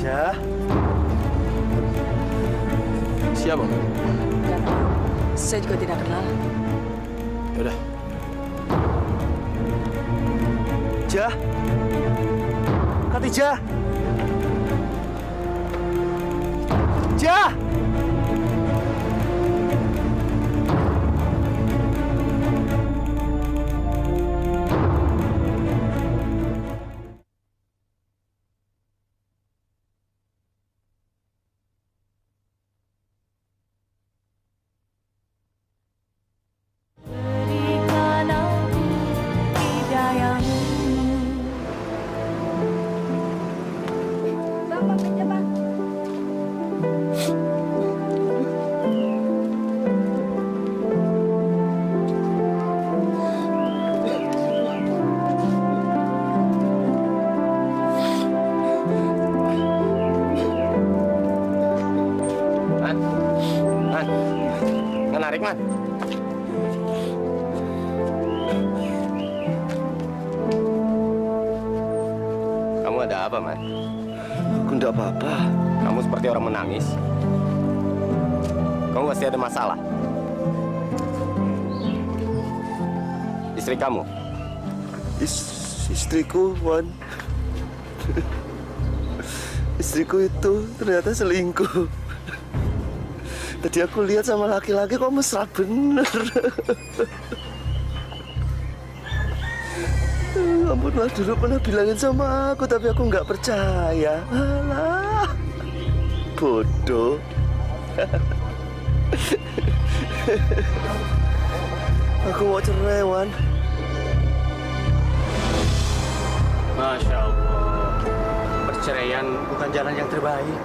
Ya. Siapa? Saya juga tidak kenal. Udah. Jah. Khadijah. Jah. Menarik, Man. Kamu ada apa, Man? Aku enggak apa-apa. Kamu seperti orang menangis. Kamu pasti ada masalah. Istri kamu? Istriku, Wan. Istriku itu ternyata selingkuh. Tadi aku lihat sama laki-laki kok mesra bener. Ampunlah, dulu pernah bilangin sama aku, tapi aku nggak percaya. Alah, bodoh. Aku mau cerai, Wan. Masya Allah. Perceraian bukan jalan yang terbaik.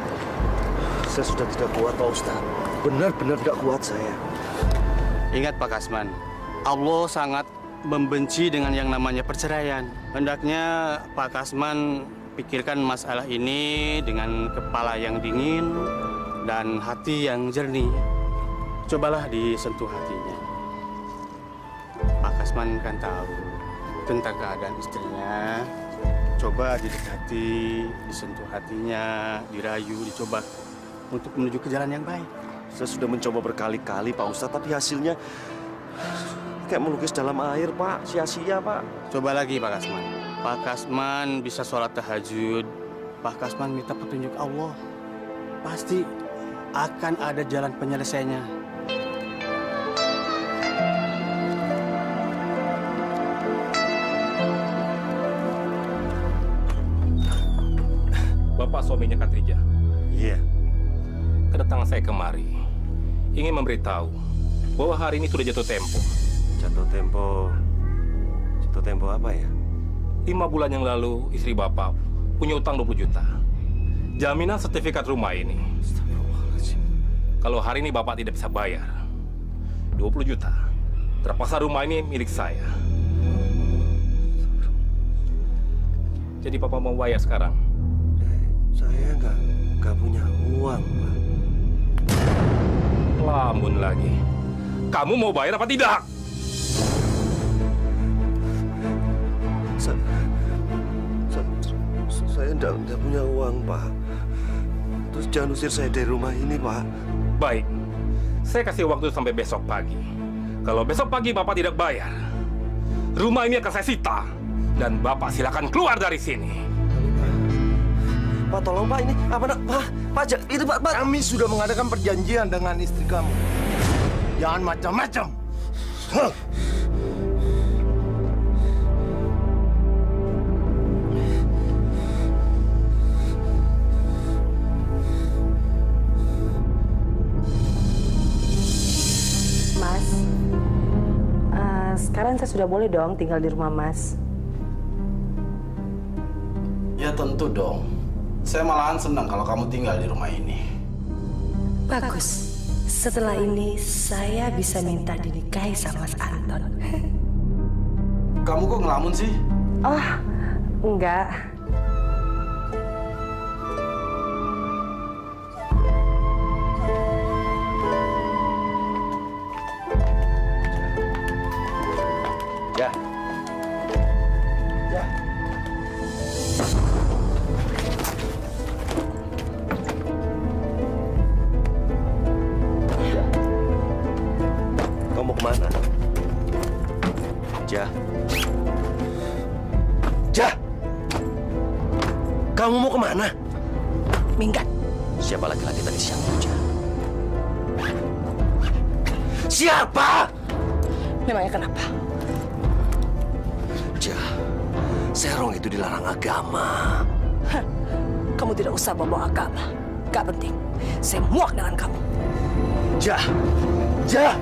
Saya sudah tidak kuat, Pak Ustaz. Benar-benar tidak kuat saya. Ingat Pak Kasman, Allah sangat membenci dengan yang namanya perceraian. Hendaknya Pak Kasman pikirkan masalah ini dengan kepala yang dingin dan hati yang jernih. Cobalah disentuh hatinya. Pak Kasman kan tahu tentang keadaan istrinya. Coba didekati, disentuh hatinya, dirayu, dicoba untuk menuju ke jalan yang baik. Saya sudah mencoba berkali-kali, Pak Ustadz, tapi hasilnya kayak melukis dalam air, Pak. Sia-sia, Pak. Coba lagi, Pak Kasman. Pak Kasman bisa sholat tahajud. Pak Kasman minta petunjuk Allah. Pasti akan ada jalan penyelesaiannya. Bapak suaminya Katrija. Iya. Kedatangan saya kemari ingin memberitahu bahwa hari ini sudah jatuh tempo. Jatuh tempo apa ya? 5 bulan yang lalu istri Bapak punya utang 20 juta. Jaminan sertifikat rumah ini. Kalau hari ini Bapak tidak bisa bayar 20 juta, terpaksa rumah ini milik saya. Jadi Bapak mau bayar sekarang? Saya nggak punya uang, Pak. Lamun lagi. Kamu mau bayar apa tidak? Saya nggak punya uang, Pak. Terus jangan usir saya dari rumah ini, Pak. Baik. Saya kasih waktu sampai besok pagi. Kalau besok pagi Bapak tidak bayar, rumah ini akan saya sita Dan Bapak silakan keluar dari sini. Pak, tolong Pak, ini apa nak? Pak, itu Pak. Kami sudah mengadakan perjanjian dengan istri kamu. Jangan macam-macam. Mas, sekarang saya sudah boleh dong tinggal di rumah Mas. Ya tentu dong. Saya malahan senang kalau kamu tinggal di rumah ini. Bagus. Setelah ini saya bisa minta dinikahi sama Mas Anton. Kamu kok ngelamun sih? Oh, enggak. Ya. Ya. Kamu mau kemana? Jah. Jah! Kamu mau kemana? Minggat. Siapa laki-laki tadi siang, Jah? Siapa? Memangnya kenapa? Jah, serong itu dilarang agama. Hah, kamu tidak usah bawa agama. Gak penting. Saya muak dengan kamu. Jah! Jah!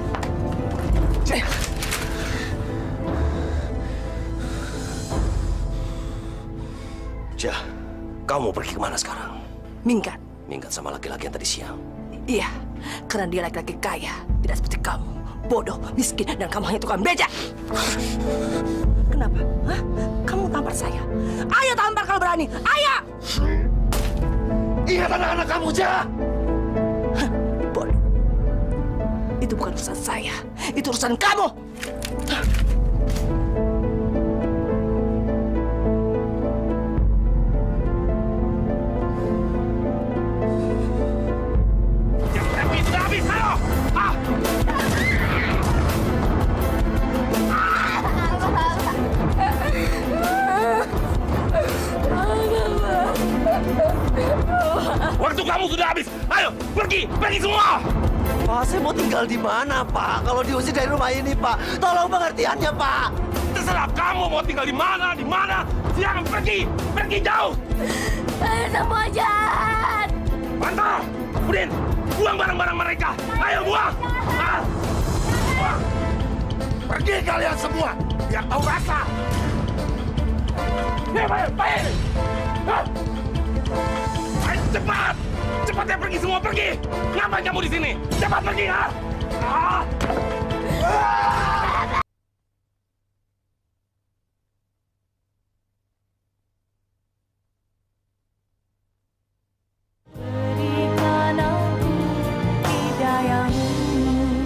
Jah! Jah, kamu mau pergi kemana sekarang? Minggat. Minggat sama laki-laki yang tadi siang. Iya, karena dia laki-laki kaya. Tidak seperti kamu. Bodoh, miskin, dan kamu hanya tukang beca. Kenapa? Hah? Kamu tampar saya. Ayo tampar kalau berani. Ayo! Ingat anak-anak kamu, Jah! Hah, bodoh. Itu bukan urusan saya. Itu urusan kamu. Hah. Waktu kamu sudah habis. Ayo, pergi, pergi semua. Pak, saya mau tinggal di mana, Pak? Kalau diusir dari rumah ini, Pak. Tolong pengertiannya, Pak. Terserah kamu mau tinggal di mana, di mana. Silakan pergi, pergi jauh. Semua jahat. Mantap, Udin, buang barang-barang mereka. Ayo buang. Ah. Buang. Pergi kalian semua, biar tahu rasa. Baik. Ayo cepat, cepatnya pergi semua pergi. Ngapain kamu di sini? Cepat pergi, ha? Ah.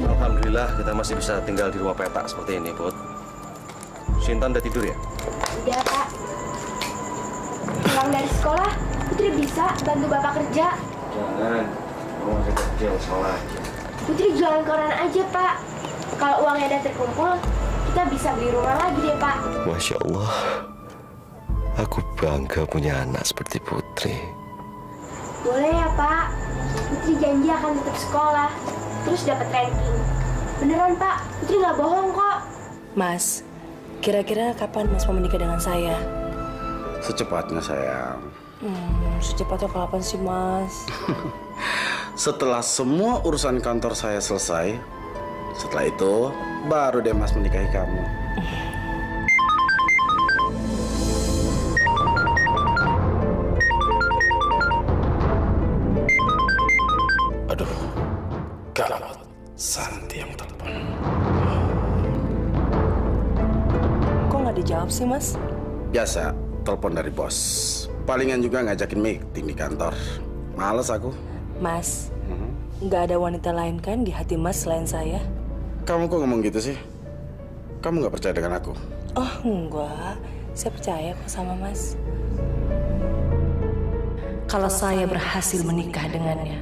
Alhamdulillah kita masih bisa tinggal di rumah petak seperti ini, Put. Sintan udah tidur ya? Udah, Pak. Pulang dari sekolah, Putri bisa bantu Bapak kerja. Jangan, kamu masih kecil, sekolah aja. Putri jualan koran aja, Pak. Kalau uangnya udah terkumpul, kita bisa beli rumah lagi deh, Pak. Masya Allah, aku bangga punya anak seperti Putri. Boleh ya, Pak. Putri janji akan tetap sekolah, terus dapat ranking. Beneran, Pak. Putri nggak bohong kok. Mas, kira-kira kapan Mas mau menikah dengan saya? Secepatnya, sayang. Secepatnya kapan sih, Mas? Setelah semua urusan kantor saya selesai, setelah itu baru deh Mas menikahi kamu. Aduh, gawat. Santi yang telepon. Kok nggak dijawab sih, Mas? Biasa, telepon dari bos. Palingan juga ngajakin meeting di kantor. Males aku. Mas, nggak ada wanita lain kan di hati Mas selain saya? Kamu kok ngomong gitu sih? Kamu nggak percaya dengan aku? Oh, enggak. Saya percaya kok sama Mas. Kalau saya berhasil menikah dengannya,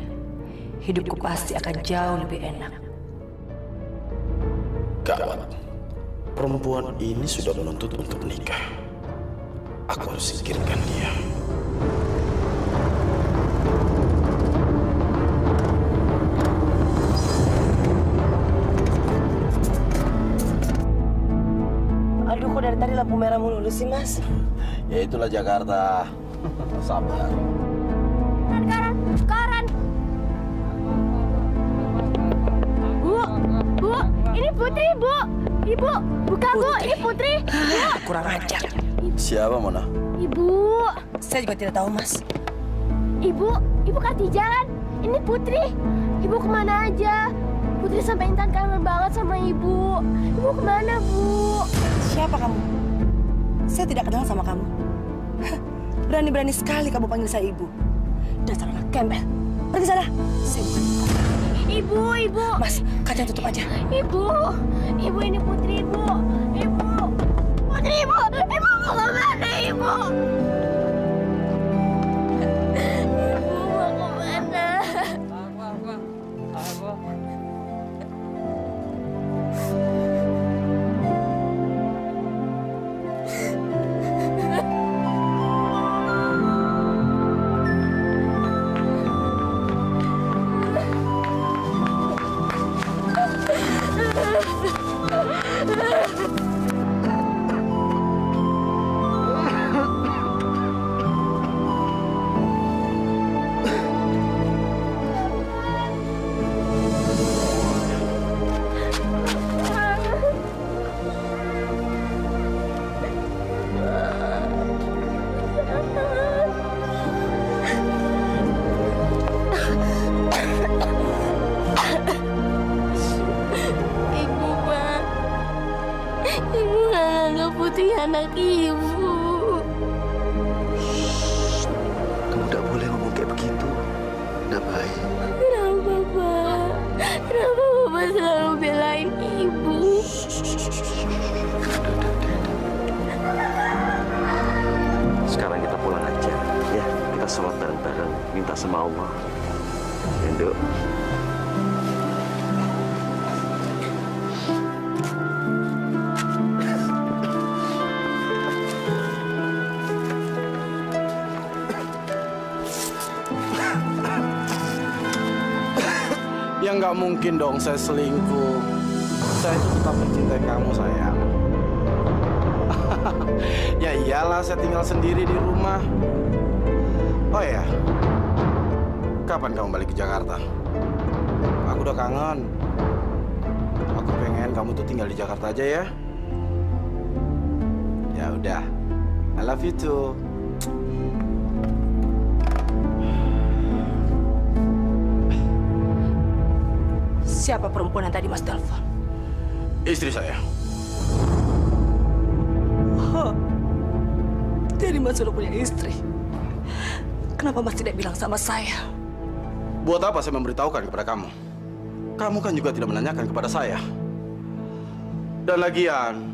hidupku pasti akan jauh lebih enak. Gawat. Perempuan ini sudah menuntut untuk menikah. Aku harus singkirkan dia. Aduh, kok dari tadi lampu merah mulu sih, Mas? Ya itulah Jakarta. Sabar. Koran. Bu, ini Putri, Bu. Ibu, buka Bu, ini Putri. Bu. Kurang ajar. Siapa, Mona? Ibu. Saya juga tidak tahu, Mas. Ibu kasih jalan. Ini Putri. Ibu kemana aja? Putri sampai Intan kangen banget sama Ibu. Ibu kemana, Bu? Siapa kamu? Saya tidak kenal sama kamu. Berani-berani sekali kamu panggil saya ibu. Dasar anak gembel. Pergi sana. Saya bukan. Ibu. Mas, kaca tutup aja. Ibu ini Putri, Ibu. Putri, Ibu mau kemana, Ibu? Ibu mau kemana? Ibu nggak anggap Putri anak Ibu. Kamu tidak boleh ngomong kayak begitu. Tidak baik. Kenapa, Pak? Kenapa Bapak selalu belain Ibu? Sekarang kita pulang aja. Ya, kita sholat bareng-bareng. Minta sama Allah. Endo. Ya nggak mungkin dong saya selingkuh. Saya itu tetap mencintai kamu, sayang. Ya iyalah, saya tinggal sendiri di rumah. Oh ya, kapan kamu balik ke Jakarta? Aku udah kangen. Aku pengen kamu tuh tinggal di Jakarta aja ya. Ya udah, I love you too. Siapa perempuan yang tadi Mas telepon? Istri saya. Oh, jadi Mas sudah punya istri. Kenapa Mas tidak bilang sama saya? Buat apa saya memberitahukan kepada kamu? Kamu kan juga tidak menanyakan kepada saya. Dan lagian,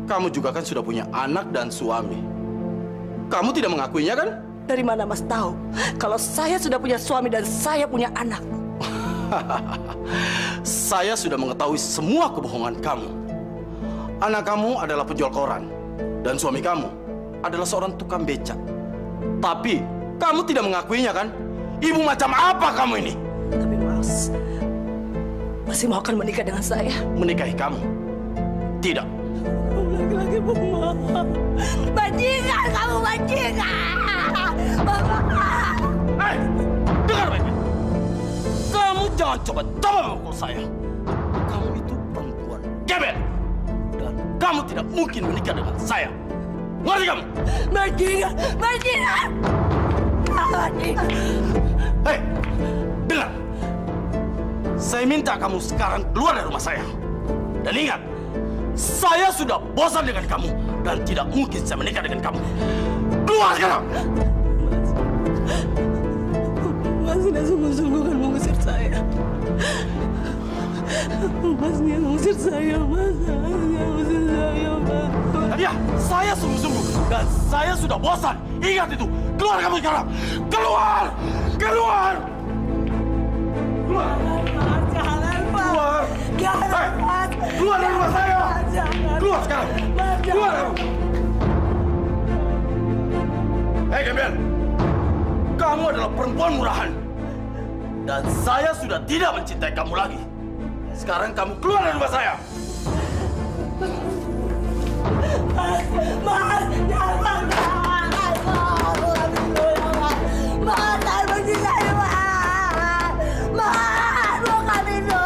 kamu juga kan sudah punya anak dan suami. Kamu tidak mengakuinya kan? Dari mana Mas tahu kalau saya sudah punya suami dan saya punya anak? Saya sudah mengetahui semua kebohongan kamu. Anak kamu adalah penjual koran dan suami kamu adalah seorang tukang becak. Tapi kamu tidak mengakuinya kan? Ibu macam apa kamu ini? Tapi Mas masih mau akan menikah dengan saya? Menikahi kamu? Tidak. Lagi-lagi bohong. Bajingan kamu, bajingan. Bapak. Hei, dengar baik-baik. Kamu jangan coba-coba memukul saya. Kamu itu perempuan gebel. Dan kamu tidak mungkin menikah dengan saya. Ngerti kamu? Bajingan, bajingan. Bajingan. Hei, dengar. Saya minta kamu sekarang keluar dari rumah saya. Dan ingat, saya sudah bosan dengan kamu. Dan tidak mungkin saya menikah dengan kamu. Keluar sekarang! Mas tidak sungguh-sungguh kan mengusir saya. Mas dia mengusir saya, Mas. Dia mengusir saya, Mas. Ya, saya sungguh-sungguh. Dan saya sudah bosan. Ingat itu. Keluar kamu sekarang. Keluar! Keluar! Keluar! Jangan, Pak. Keluar! Jangan, Pak. Keluar dari rumah saya! Jangan. Keluar sekarang! Mas, Keluar jangan. kamu! Hei Gembel, kamu adalah perempuan murahan. Dan saya sudah tidak mencintai kamu lagi. Sekarang kamu keluar dari rumah saya. Mas, jangan, Mas, benci saya, Mas. Mas, bukan itu,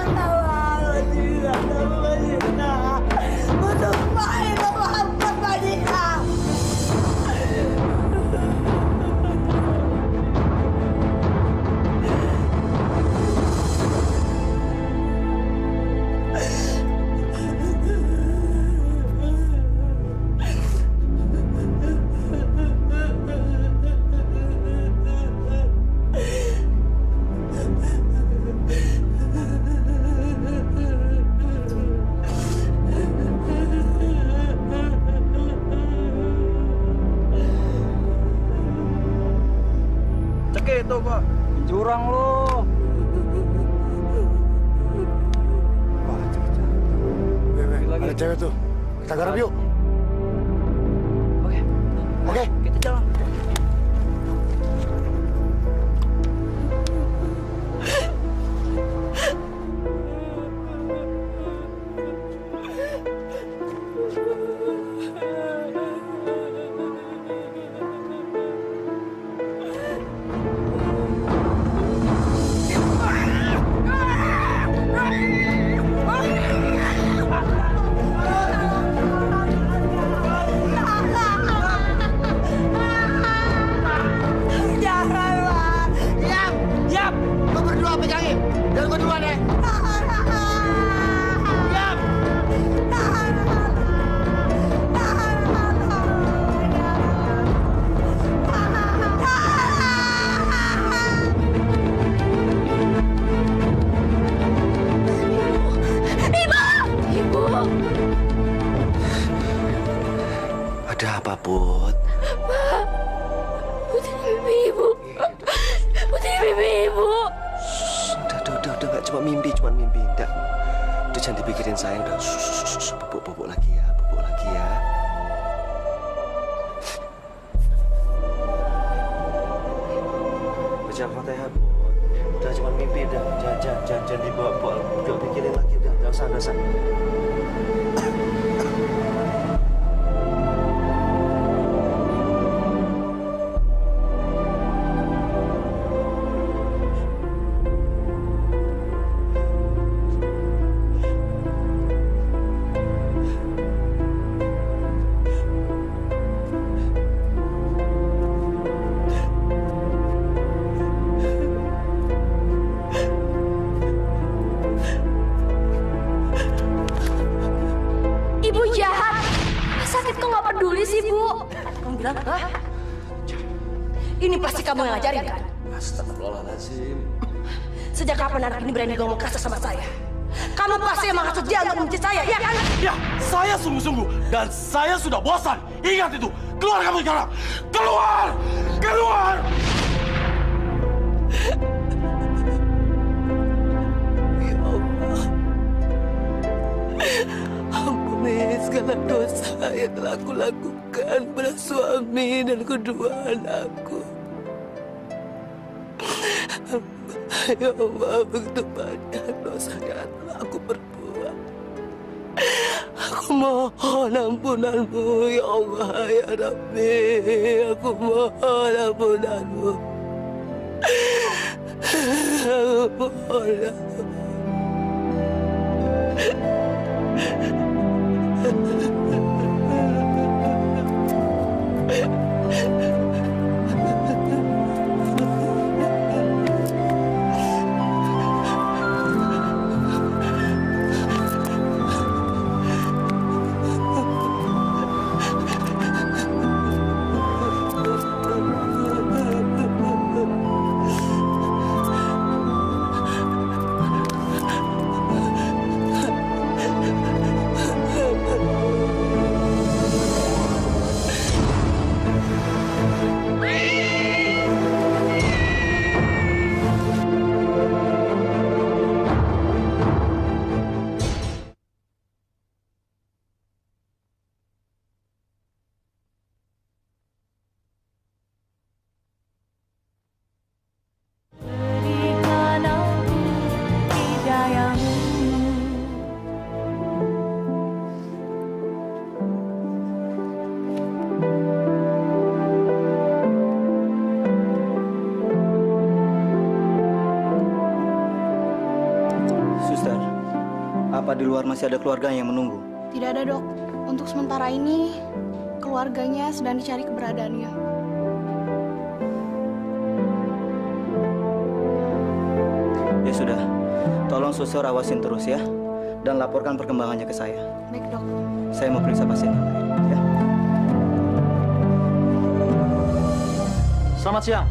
untuk main lambat Madika. Cekik itu, Pak. Jurang lo. Ada cewek tuh. Kita garap yuk. Oke, Kita jalan. Jangan, Mas. Yap. Lo berdua pegangin. Dan gue duluan ya. Yap. Ibu. Ada apa, Put? Putri mimpi ibu. Putri mimpi ibu. Udah, nggak cuma mimpi. Udah jangan dipikirin sayang. Udah, bubuk lagi ya. Baca Fatihah, Put. Udah cuma mimpi, udah. Jangan dibawa-bawa. Udah pikirin lagi, udah. Nggak usah. Ibu jahat. Sakit kok nggak peduli sih, Bu? Kamu bilang, hah? Ini pasti kamu yang ngajarin, kan? Astagfirullahaladzim. Sejak kapan anak ini berani ngomong kasar sama saya? Kamu pasti yang menghasut dia untuk membenci saya, ya kan? Ya, saya sungguh-sungguh. Dan saya sudah bosan. Ingat itu. Keluar kamu sekarang. Keluar! Ya Allah. Ampuni segala dosa yang telah aku lakukan pada suami dan kedua anakku. Ya Allah, begitu banyak dosa yang telah aku perbuat. Aku mohon ampunanmu, ya Allah, ya Rabbi. Aku mohon ampunanmu. Aku mohon. Apa di luar masih ada keluarga yang menunggu? Tidak ada, Dok. Untuk sementara ini, keluarganya sedang dicari keberadaannya. Ya sudah, tolong suster awasin terus ya, dan laporkan perkembangannya ke saya. Baik, Dok. Saya mau periksa pasien yang lain, ya. Selamat siang.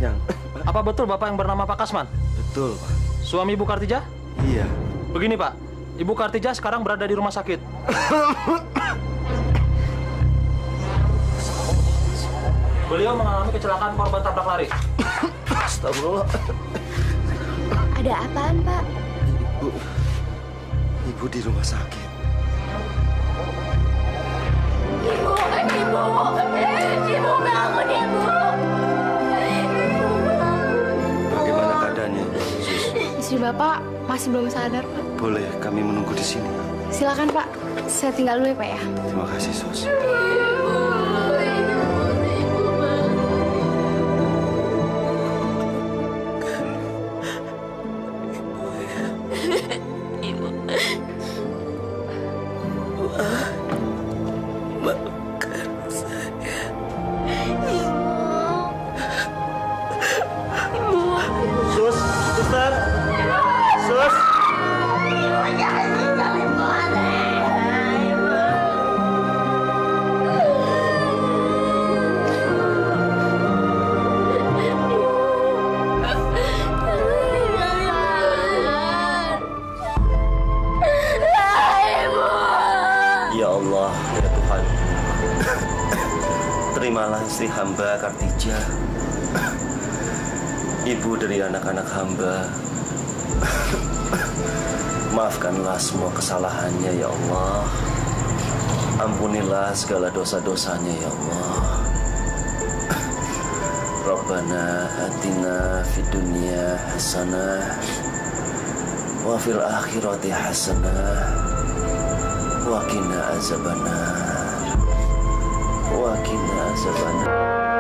Siang. Apa betul Bapak yang bernama Pak Kasman? Betul, Pak. Suami Ibu Kartija? Iya. Begini, Pak. Ibu Kartija sekarang berada di rumah sakit. Beliau mengalami kecelakaan korban tabrak lari. Astagfirullah. Ada apaan, Pak? Ibu di rumah sakit. Ibu bangun, Ibu. Bagaimana keadaannya, Sus? Istri Bapak masih belum sadar, Pak. Boleh kami menunggu di sini? Silakan, Pak. Saya tinggal dulu ya, Pak ya. Terima kasih, Sus. Sus, suster. Sus. Ya Allah, ya Tuhan. Terimalah istri hamba Kartija, ibu dari anak-anak hamba. Maafkanlah semua kesalahannya ya Allah. Ampunilah segala dosa-dosanya ya Allah. Rabbana atina fid dunya hasanah wa fil akhirati hasanah wa qina azabannar. Wa qina azabannar.